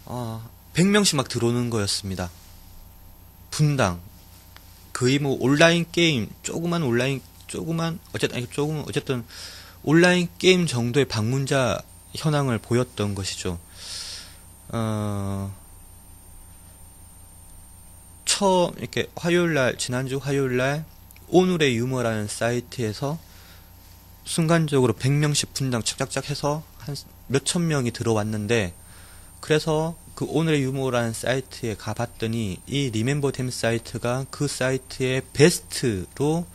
100명씩 막 들어오는 거였습니다. 분당. 거의 뭐 온라인 게임, 어쨌든 온라인 게임 정도의 방문자 현황을 보였던 것이죠. 이렇게 지난주 화요일날 오늘의 유머라는 사이트에서 순간적으로 100명씩 분당 착착착 해서 한 몇천 명이 들어왔는데, 그래서 그 오늘의 유머라는 사이트에 가봤더니 이 리멤버댐 사이트가 그 사이트의 베스트로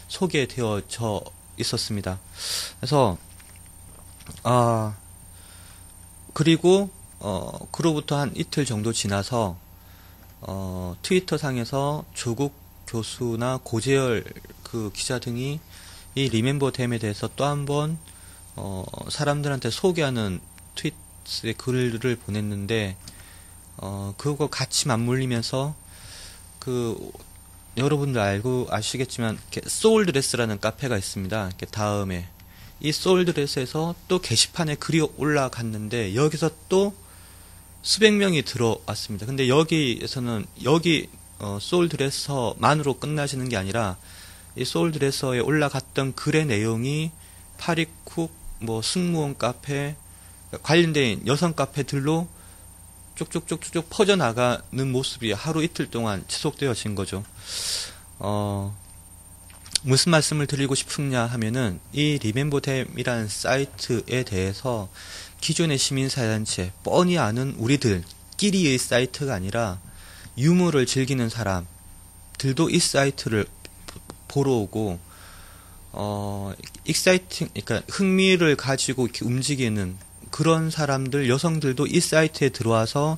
소개되어져 있었습니다. 그래서 그리고 그로부터 한 이틀 정도 지나서 트위터 상에서 조국 교수나 고재열 그 기자 등이 이 리멤버댐에 대해서 또 한번 사람들한테 소개하는 트윗의 글을 보냈는데, 그거 같이 맞물리면서 여러분들 아시겠지만 소울드레스라는 카페가 있습니다. 이렇게 다음에 이 소울드레스에서 또 게시판에 글이 올라갔는데 여기서 또 수백 명이 들어왔습니다. 근데 여기에서는 소울드레서만으로 끝나시는 게 아니라 이 소울드레서에 올라갔던 글의 내용이 파리쿡, 승무원 카페, 관련된 여성 카페들로 쭉쭉쭉쭉 퍼져나가는 모습이 하루 이틀 동안 지속되어진 거죠. 무슨 말씀을 드리고 싶으냐 하면은 이 리멤버댐이라는 사이트에 대해서 기존의 시민사회단체, 뻔히 아는 우리들끼리의 사이트가 아니라 유머를 즐기는 사람들도 이 사이트를 보러 오고, 그러니까 흥미를 가지고 이렇게 움직이는 그런 사람들, 여성들도 이 사이트에 들어와서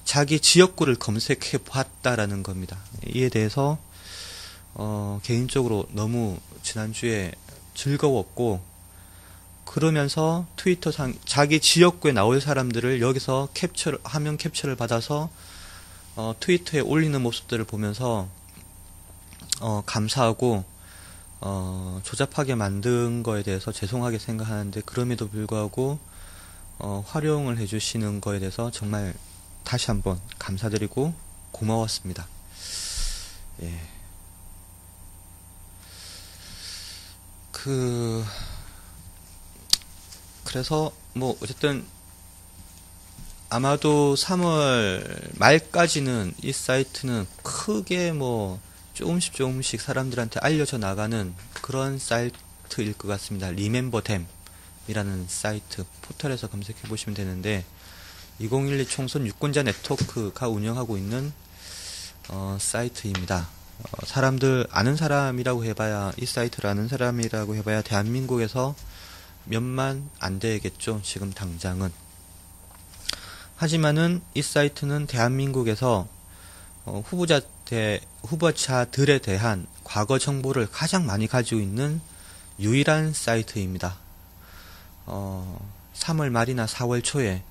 자기 지역구를 검색해 봤다라는 겁니다. 이에 대해서 개인적으로 너무 지난주에 즐거웠고, 그러면서 트위터상 자기 지역구에 나올 사람들을 여기서 화면 캡처를 받아서 트위터에 올리는 모습들을 보면서 감사하고, 조잡하게 만든 거에 대해서 죄송하게 생각하는데, 그럼에도 불구하고 활용을 해주시는 거에 대해서 정말 다시 한번 감사드리고 고마웠습니다. 예. 그래서 어쨌든 아마도 3월 말까지는 이 사이트는 크게 조금씩 사람들한테 알려져 나가는 그런 사이트일 것 같습니다. 리멤버댐이라는 사이트 포털에서 검색해 보시면 되는데, 2012 총선 유권자 네트워크가 운영하고 있는 사이트입니다. 사람들 아는 사람이라고 해봐야, 이 사이트를 아는 사람이라고 해봐야 대한민국에서 몇만 안 되겠죠, 지금 당장은. 하지만은 이 사이트는 대한민국에서 후보자들에 대한 과거 정보를 가장 많이 가지고 있는 유일한 사이트입니다. 3월 말이나 4월 초에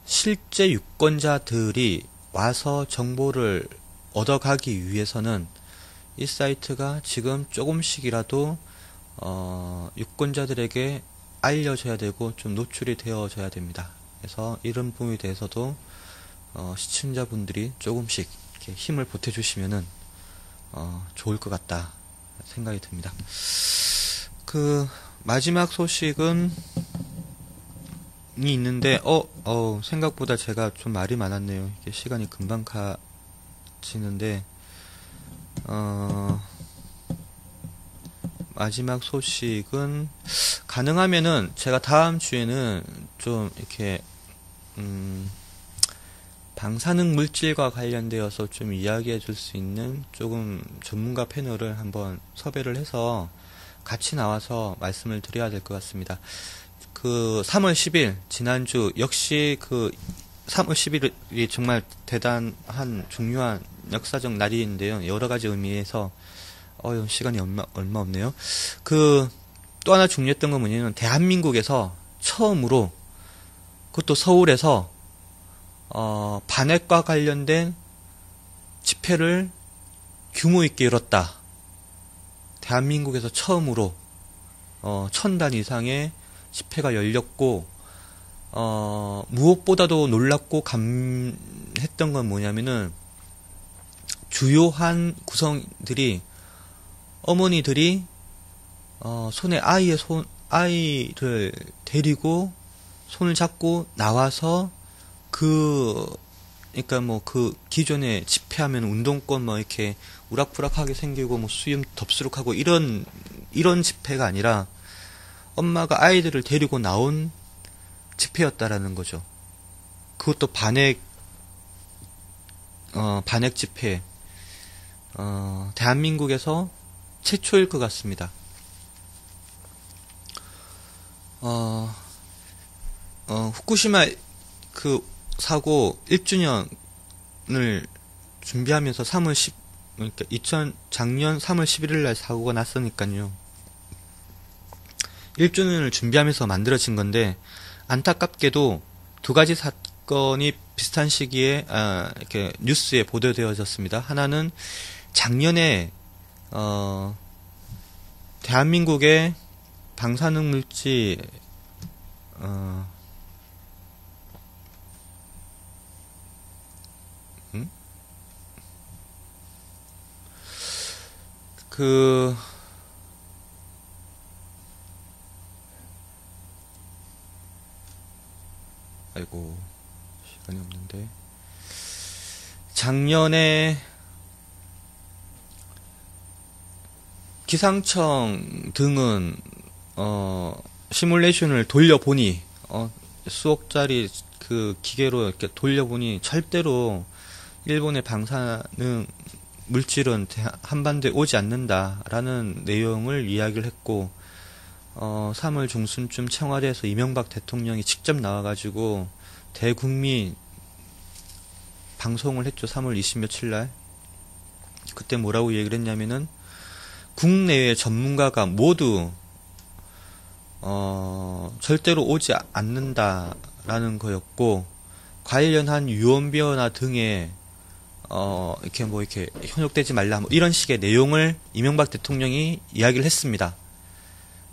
실제 유권자들이 와서 정보를 얻어가기 위해서는 이 사이트가 지금 조금씩이라도 유권자들에게 알려져야 되고 좀 노출이 되어져야 됩니다. 그래서 이런 부분에 대해서도 시청자분들이 조금씩 이렇게 힘을 보태주시면은 좋을 것 같다 생각이 듭니다. 마지막 소식은 있는데 생각보다 제가 좀 말이 많았네요. 이게 시간이 금방 가지는데, 마지막 소식은 가능하면은 제가 다음 주에는 좀 이렇게 방사능 물질과 관련되어서 좀 이야기해 줄 수 있는 조금 전문가 패널을 한번 섭외를 해서 같이 나와서 말씀을 드려야 될 것 같습니다. 3월 10일 지난주 역시 3월 10일이 정말 대단한 중요한 역사적 날인데요. 여러 가지 의미에서 시간이 얼마 없네요. 또 하나 중요했던 건 뭐냐면, 대한민국에서 처음으로, 그것도 서울에서 반핵과 관련된 집회를 규모 있게 열었다. 대한민국에서 처음으로 1000단 이상의 집회가 열렸고, 무엇보다도 놀랍고 감했던 건 뭐냐면은, 주요한 구성들이, 어머니들이, 손에 아이를 데리고, 손을 잡고 나와서, 그러니까 뭐 그 기존에 집회하면 운동권 뭐 이렇게 우락부락하게 생기고 뭐 수염 덥수룩하고 이런 집회가 아니라 엄마가 아이들을 데리고 나온 집회였다라는 거죠. 그것도 반액 집회. 대한민국에서 최초일 것 같습니다. 후쿠시마 그 사고 1주년을 준비하면서 그러니까 작년 3월 11일 날 사고가 났으니까요. 1주년을 준비하면서 만들어진 건데, 안타깝게도 두 가지 사건이 비슷한 시기에, 이렇게 뉴스에 보도되어졌습니다. 하나는 작년에, 대한민국의 방사능 물질, 아이고, 시간이 없는데. 작년에 기상청 등은, 시뮬레이션을 돌려보니, 수억짜리 그 기계로 이렇게 돌려보니 절대로 일본의 방사능 물질은 한반도에 오지 않는다라는 내용을 이야기를 했고, 3월 중순쯤 청와대에서 이명박 대통령이 직접 나와가지고 대국민 방송을 했죠. 3월 20며칠 날. 그때 뭐라고 얘기를 했냐면은, 국내외 전문가가 모두 절대로 오지 않는다라는 거였고, 관련한 유언비어나 등에 이렇게 뭐 이렇게 현혹되지 말라 뭐 이런 식의 내용을 이명박 대통령이 이야기를 했습니다.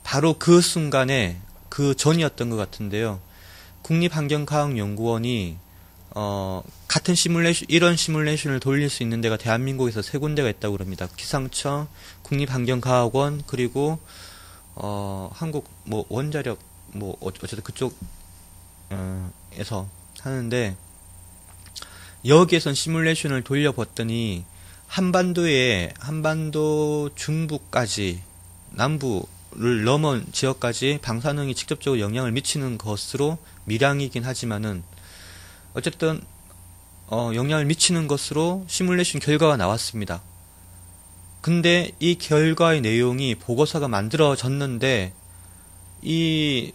바로 그 순간에, 그 전이었던 것 같은데요. 국립환경과학연구원이 같은 이런 시뮬레이션을 돌릴 수 있는 데가 대한민국에서 세 군데가 있다고 그럽니다. 기상청, 국립환경과학원, 그리고 한국 뭐 원자력 뭐 어쨌든 그쪽 에서 하는데, 여기에선 시뮬레이션을 돌려봤더니 한반도 중부까지, 남부를 넘은 지역까지 방사능이 직접적으로 영향을 미치는 것으로 밀양이긴 하지만은 어쨌든 영향을 미치는 것으로 시뮬레이션 결과가 나왔습니다. 근데 이 결과의 내용이 보고서가 만들어졌는데, 이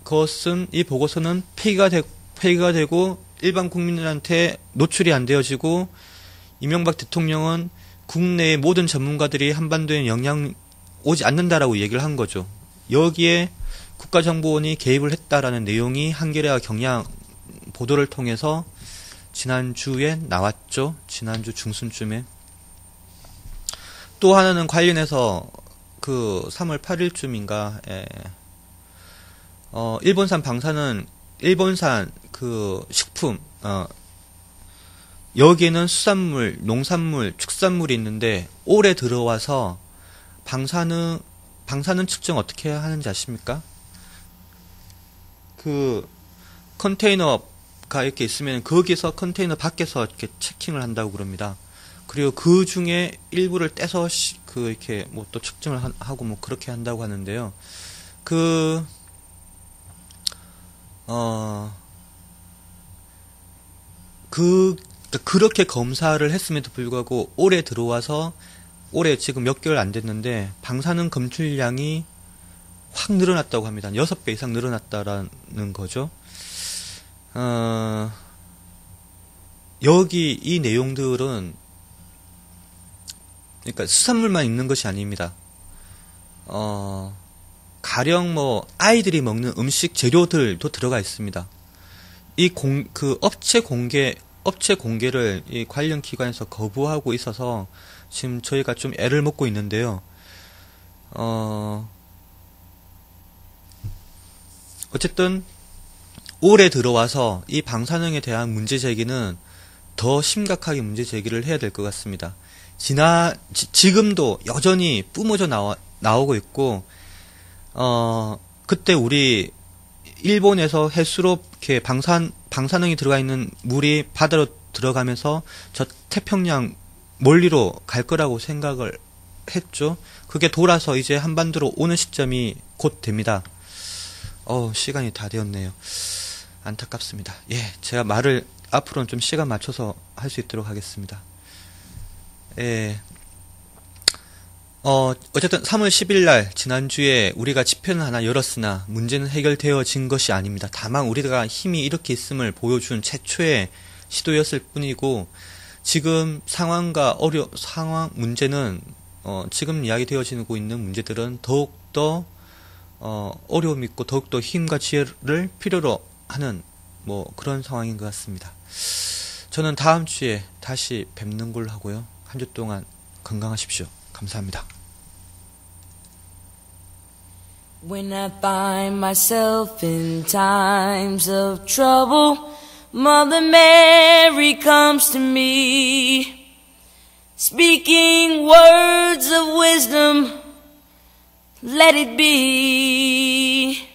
보고서는 폐기가 되고 일반 국민들한테 노출이 안 되어지고, 이명박 대통령은 국내의 모든 전문가들이 한반도에 영향 오지 않는다라고 얘기를 한 거죠. 여기에 국가정보원이 개입을 했다라는 내용이 한겨레와 경향 보도를 통해서 지난주에 나왔죠. 지난주 중순쯤에. 또 하나는 관련해서 그 3월 8일쯤인가 일본산 그 식품, 여기에는 수산물, 농산물, 축산물이 있는데, 올해 들어와서 방사능 측정 어떻게 하는지 아십니까? 그 컨테이너가 이렇게 있으면 거기서 컨테이너 밖에서 이렇게 체킹을 한다고 그럽니다. 그리고 그 중에 일부를 떼서 이렇게 뭐 또 측정을 하고 뭐 그렇게 한다고 하는데요. 그렇게 검사를 했음에도 불구하고 올해 들어와서, 올해 지금 몇 개월 안 됐는데 방사능 검출량이 확 늘어났다고 합니다. 6배 이상 늘어났다라는 거죠. 여기 이 내용들은 그러니까 수산물만 있는 것이 아닙니다. 가령 뭐 아이들이 먹는 음식 재료들도 들어가 있습니다. 업체 공개를 이 관련 기관에서 거부하고 있어서 지금 저희가 좀 애를 먹고 있는데요. 어쨌든 올해 들어와서 이 방사능에 대한 문제 제기는 더 심각하게 문제 제기를 해야 될 것 같습니다. 지금도 여전히 뿜어져 나오고 있고, 그때 우리 일본에서 해수로 이렇게 방사능이 들어가 있는 물이 바다로 들어가면서 저 태평양 멀리로 갈 거라고 생각을 했죠. 그게 돌아서 이제 한반도로 오는 시점이 곧 됩니다. 시간이 다 되었네요. 안타깝습니다. 예, 제가 말을 앞으로는 좀 시간 맞춰서 할 수 있도록 하겠습니다. 예. 어쨌든 3월 10일 날 지난주에 우리가 집회는 하나 열었으나 문제는 해결되어진 것이 아닙니다. 다만 우리가 힘이 이렇게 있음을 보여준 최초의 시도였을 뿐이고, 지금 상황 문제는 지금 이야기되어지고 있는 문제들은 더욱더 어려움이 있고 더욱더 힘과 지혜를 필요로 하는 그런 상황인 것 같습니다. 저는 다음 주에 다시 뵙는 걸로 하고요. 한 주 동안 건강하십시오. 감사합니다. When I find myself in times of trouble, Mother Mary comes to me, speaking words of wisdom, let it be.